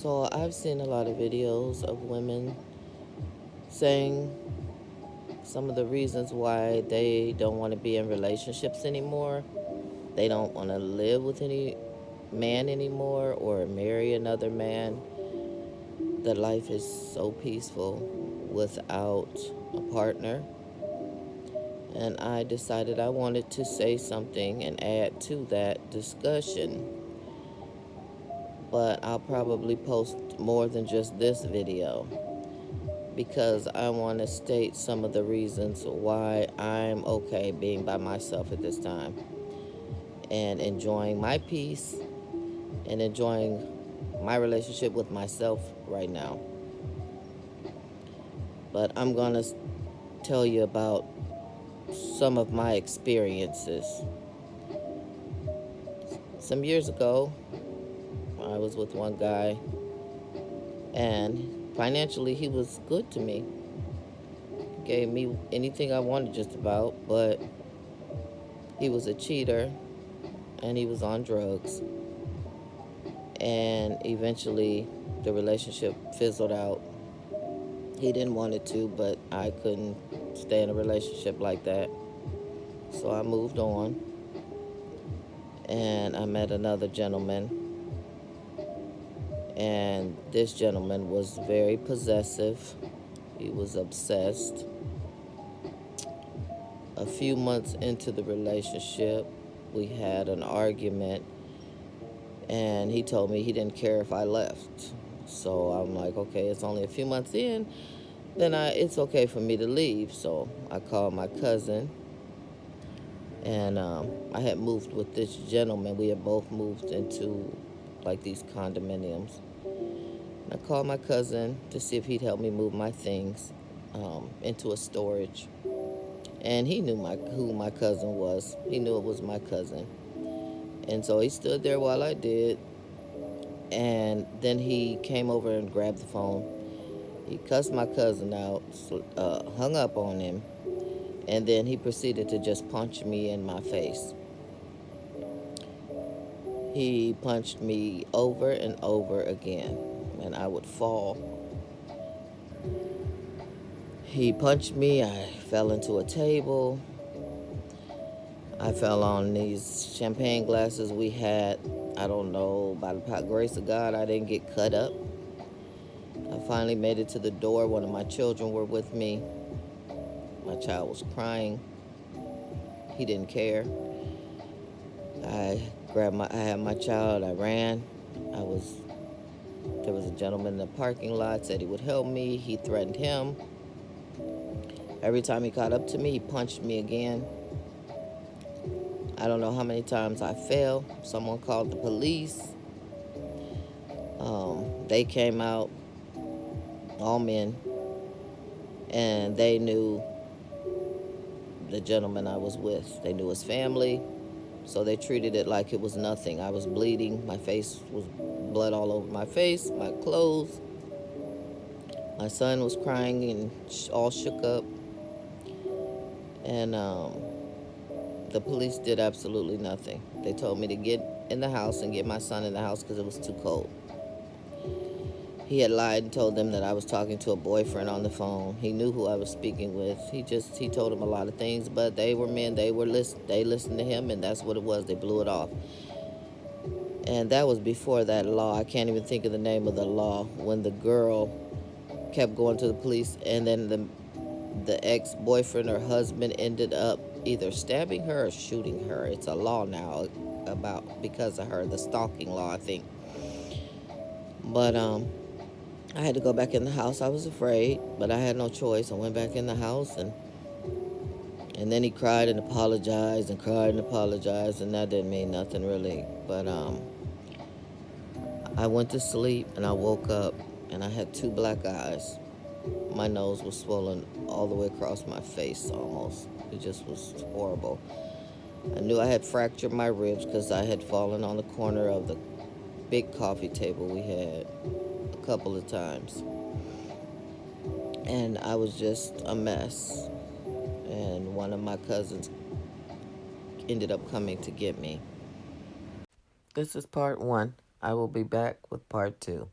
So I've seen a lot of videos of women saying some of the reasons why they don't want to be in relationships anymore. They don't want to live with any man anymore or marry another man. That life is so peaceful without a partner. And I decided I wanted to say something and add to that discussion. But I'll probably post more than just this video because I want to state some of the reasons why I'm okay being by myself at this time and enjoying my peace and enjoying my relationship with myself right now. But I'm going to tell you about some of my experiences. Some years ago, I was with one guy, and financially, he was good to me. Gave me anything I wanted just about, but he was a cheater and he was on drugs. And eventually, the relationship fizzled out. He didn't want it to, but I couldn't stay in a relationship like that. So I moved on, and I met another gentleman. And this gentleman was very possessive. He was obsessed. A few months into the relationship, we had an argument, and he told me he didn't care if I left. So I'm like, okay, it's only a few months in, then it's okay for me to leave. So I called my cousin, and I had moved with this gentleman. We had both moved into like these condominiums. And I called my cousin to see if he'd help me move my things into a storage. And he knew who my cousin was. He knew it was my cousin. And so he stood there while I did. And then he came over and grabbed the phone. He cussed my cousin out, hung up on him, and then he proceeded to just punch me in my face. He punched me over and over again, and I would fall. He punched me, I fell into a table. I fell on these champagne glasses we had. I don't know, by the grace of God, I didn't get cut up. I finally made it to the door. One of my children were with me. My child was crying. He didn't care. I had my child, I ran. There was a gentleman in the parking lot, said he would help me. He threatened him. Every time he caught up to me, he punched me again. I don't know how many times I fell. Someone called the police. They came out, all men, and they knew the gentleman I was with. They knew his family, so they treated it like it was nothing. I was bleeding. My face was blood all over my face, my clothes. My son was crying and all shook up. And the police did absolutely nothing. They told me to get in the house and get my son in the house because it was too cold. He had lied and told them that I was talking to a boyfriend on the phone. He knew who I was speaking with. He told them a lot of things, but they were men. They listened to him, and that's what it was. They blew it off. And that was before that law. I can't even think of the name of the law. When the girl kept going to the police, and then the ex-boyfriend or husband ended up either stabbing her or shooting her. It's a law now because of her, the stalking law, I think. But I had to go back in the house. I was afraid, but I had no choice. I went back in the house, and then he cried and apologized and cried and apologized, and that didn't mean nothing really. But I went to sleep, and I woke up, and I had 2 black eyes. My nose was swollen all the way across my face almost. It just was horrible. I knew I had fractured my ribs because I had fallen on the corner of the big coffee table we had a couple of times. And I was just a mess. And one of my cousins ended up coming to get me. This is part 1. I will be back with part 2.